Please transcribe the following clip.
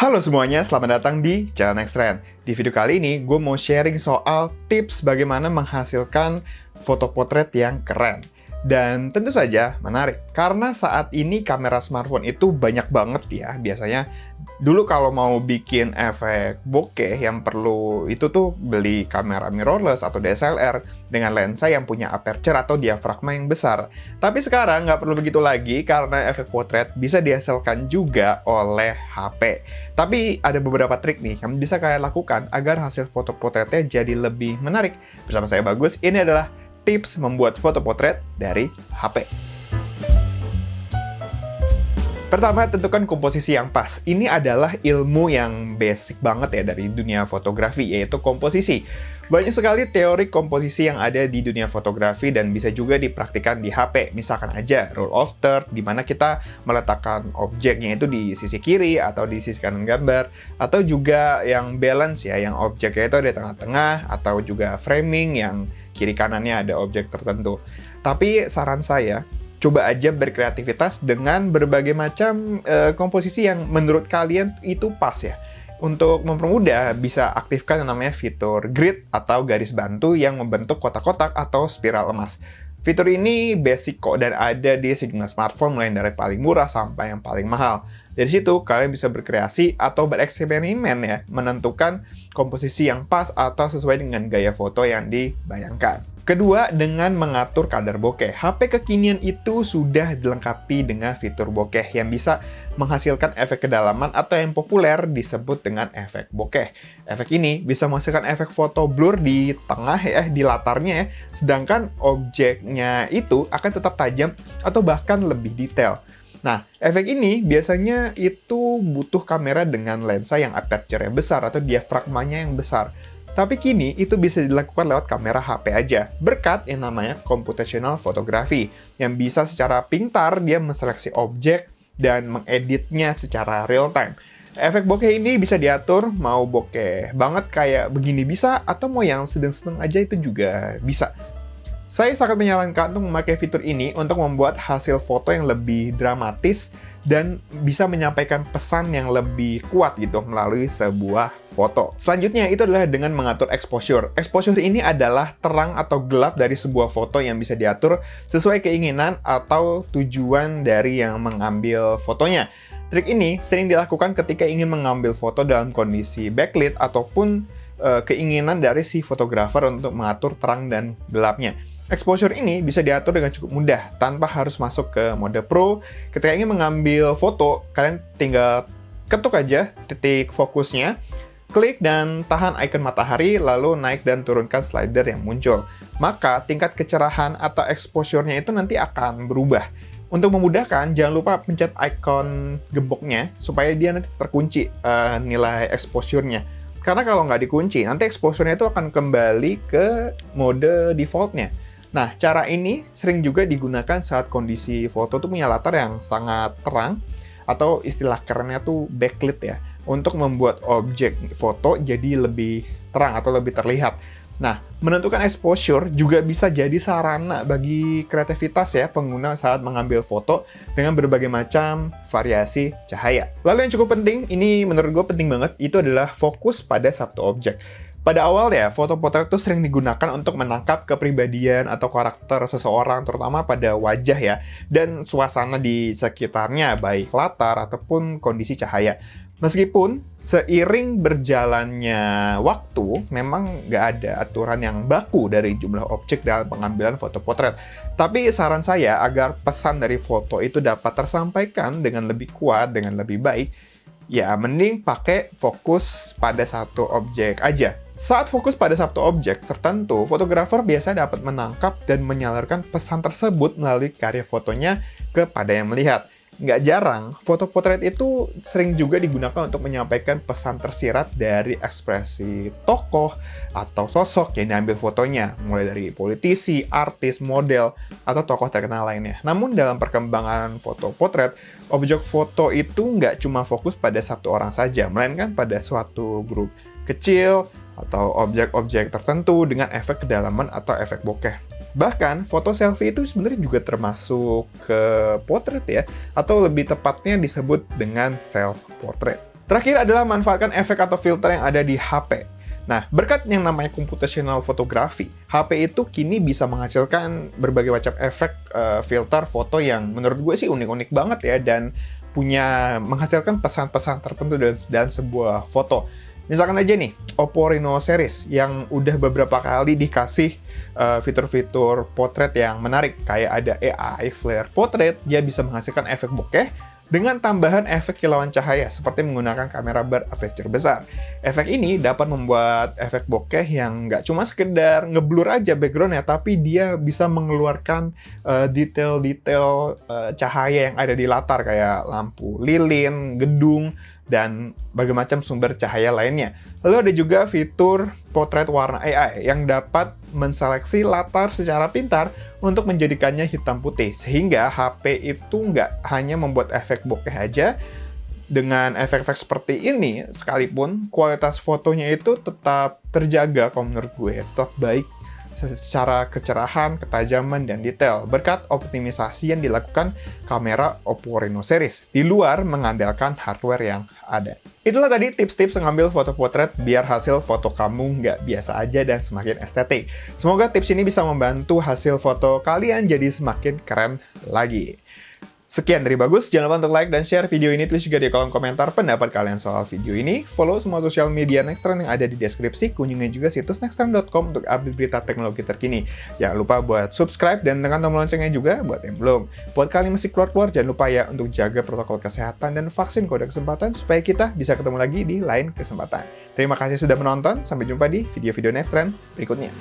Halo semuanya, selamat datang di Jalan Next Trend. Di video kali ini, gue mau sharing soal tips bagaimana menghasilkan foto potret yang keren. Dan tentu saja menarik, karena saat ini kamera smartphone itu banyak banget ya. Biasanya, dulu kalau mau bikin efek bokeh yang perlu itu tuh beli kamera mirrorless atau DSLR dengan lensa yang punya aperture atau diafragma yang besar. Tapi sekarang nggak perlu begitu lagi karena efek potret bisa dihasilkan juga oleh HP. Tapi ada beberapa trik nih yang bisa kalian lakukan agar hasil foto potretnya jadi lebih menarik. Bersama saya Bagus, ini adalah tips membuat foto potret dari HP. Pertama, tentukan komposisi yang pas. Ini adalah ilmu yang basic banget ya dari dunia fotografi, yaitu komposisi. Banyak sekali teori komposisi yang ada di dunia fotografi dan bisa juga dipraktikkan di HP. Misalkan aja rule of third, di mana kita meletakkan objeknya itu di sisi kiri atau di sisi kanan gambar, atau juga yang balance ya, yang objeknya itu di tengah-tengah, atau juga framing yang kiri kanannya ada objek tertentu. Tapi saran saya, coba aja berkreativitas dengan berbagai macam komposisi yang menurut kalian itu pas ya. Untuk mempermudah, bisa aktifkan yang namanya fitur grid atau garis bantu yang membentuk kotak-kotak atau spiral emas. Fitur ini basic kok dan ada di sejumlah smartphone mulai dari paling murah sampai yang paling mahal. Dari situ, kalian bisa berkreasi atau bereksperimen ya, menentukan komposisi yang pas atau sesuai dengan gaya foto yang dibayangkan. Kedua, dengan mengatur kadar bokeh. HP kekinian itu sudah dilengkapi dengan fitur bokeh yang bisa menghasilkan efek kedalaman atau yang populer disebut dengan efek bokeh. Efek ini bisa menghasilkan efek foto blur di tengah ya, di latarnya ya, sedangkan objeknya itu akan tetap tajam atau bahkan lebih detail. Nah, efek ini biasanya itu butuh kamera dengan lensa yang aperture-nya besar atau diafragmanya yang besar. Tapi kini itu bisa dilakukan lewat kamera HP aja, berkat yang namanya computational photography, yang bisa secara pintar dia menseleksi objek dan mengeditnya secara real time. Efek bokeh ini bisa diatur, mau bokeh banget kayak begini bisa, atau mau yang sedang-sedang aja itu juga bisa. Saya sangat menyarankan untuk memakai fitur ini untuk membuat hasil foto yang lebih dramatis dan bisa menyampaikan pesan yang lebih kuat gitu melalui sebuah foto. Selanjutnya itu adalah dengan mengatur exposure. Exposure ini adalah terang atau gelap dari sebuah foto yang bisa diatur sesuai keinginan atau tujuan dari yang mengambil fotonya. Trik ini sering dilakukan ketika ingin mengambil foto dalam kondisi backlit ataupun keinginan dari si fotografer untuk mengatur terang dan gelapnya. Exposure ini bisa diatur dengan cukup mudah, tanpa harus masuk ke mode pro. Ketika ingin mengambil foto, kalian tinggal ketuk aja titik fokusnya, klik dan tahan icon matahari, lalu naik dan turunkan slider yang muncul. Maka tingkat kecerahan atau exposure-nya itu nanti akan berubah. Untuk memudahkan, jangan lupa pencet icon gemboknya, supaya dia nanti terkunci nilai exposure-nya. Karena kalau nggak dikunci, nanti exposure-nya itu akan kembali ke mode default-nya. Nah, cara ini sering juga digunakan saat kondisi foto tuh punya latar yang sangat terang, atau istilah kerennya tuh backlit ya, untuk membuat objek foto jadi lebih terang atau lebih terlihat. Nah, menentukan exposure juga bisa jadi sarana bagi kreativitas ya pengguna saat mengambil foto dengan berbagai macam variasi cahaya. Lalu yang cukup penting, ini menurut gue penting banget, itu adalah fokus pada satu objek. Pada awal ya, foto potret itu sering digunakan untuk menangkap kepribadian atau karakter seseorang, terutama pada wajah ya, dan suasana di sekitarnya, baik latar ataupun kondisi cahaya. Meskipun seiring berjalannya waktu, memang nggak ada aturan yang baku dari jumlah objek dalam pengambilan foto potret. Tapi saran saya agar pesan dari foto itu dapat tersampaikan dengan lebih kuat, dengan lebih baik, ya mending pakai fokus pada satu objek aja. Saat fokus pada satu objek tertentu, fotografer biasa dapat menangkap dan menyalurkan pesan tersebut melalui karya fotonya kepada yang melihat. Nggak jarang, foto potret itu sering juga digunakan untuk menyampaikan pesan tersirat dari ekspresi tokoh atau sosok yang diambil fotonya, mulai dari politisi, artis, model, atau tokoh terkenal lainnya. Namun dalam perkembangan foto potret, objek foto itu nggak cuma fokus pada satu orang saja, melainkan pada suatu grup kecil, atau objek-objek tertentu dengan efek kedalaman atau efek bokeh. Bahkan, foto selfie itu sebenarnya juga termasuk ke potret ya, atau lebih tepatnya disebut dengan self-portrait. Terakhir adalah manfaatkan efek atau filter yang ada di HP. Nah, berkat yang namanya computational photography, HP itu kini bisa menghasilkan berbagai macam efek filter foto yang menurut gue sih unik-unik banget ya, dan menghasilkan pesan-pesan tertentu dalam sebuah foto. Misalkan aja nih, Oppo Reno series yang udah beberapa kali dikasih fitur-fitur potret yang menarik, kayak ada AI Flare Portrait, dia bisa menghasilkan efek bokeh dengan tambahan efek kilauan cahaya seperti menggunakan kamera beraperture besar. Efek ini dapat membuat efek bokeh yang nggak cuma sekedar ngeblur aja background-nya, tapi dia bisa mengeluarkan detail-detail cahaya yang ada di latar kayak lampu lilin, gedung, dan berbagai macam sumber cahaya lainnya. Lalu ada juga fitur potret warna AI yang dapat menseleksi latar secara pintar untuk menjadikannya hitam putih, sehingga HP itu nggak hanya membuat efek bokeh aja. Dengan efek-efek seperti ini, sekalipun kualitas fotonya itu tetap terjaga, kalau menurut gue tetap baik secara kecerahan, ketajaman, dan detail berkat optimisasi yang dilakukan kamera Oppo Reno series di luar mengandalkan hardware yang ada. Itulah tadi tips-tips mengambil foto potret biar hasil foto kamu nggak biasa aja dan semakin estetik. Semoga tips ini bisa membantu hasil foto kalian jadi semakin keren lagi. Sekian dari Bagus, jangan lupa untuk like dan share video ini, tulis juga di kolom komentar pendapat kalian soal video ini, follow semua sosial media Nextrend yang ada di deskripsi, kunjungi juga situs nextrend.com untuk update berita teknologi terkini. Jangan lupa buat subscribe dan tekan tombol loncengnya juga buat yang belum. Buat kalian masih keluar-keluar, jangan lupa ya untuk jaga protokol kesehatan dan vaksin kode kesempatan supaya kita bisa ketemu lagi di lain kesempatan. Terima kasih sudah menonton, sampai jumpa di video-video Nextrend berikutnya.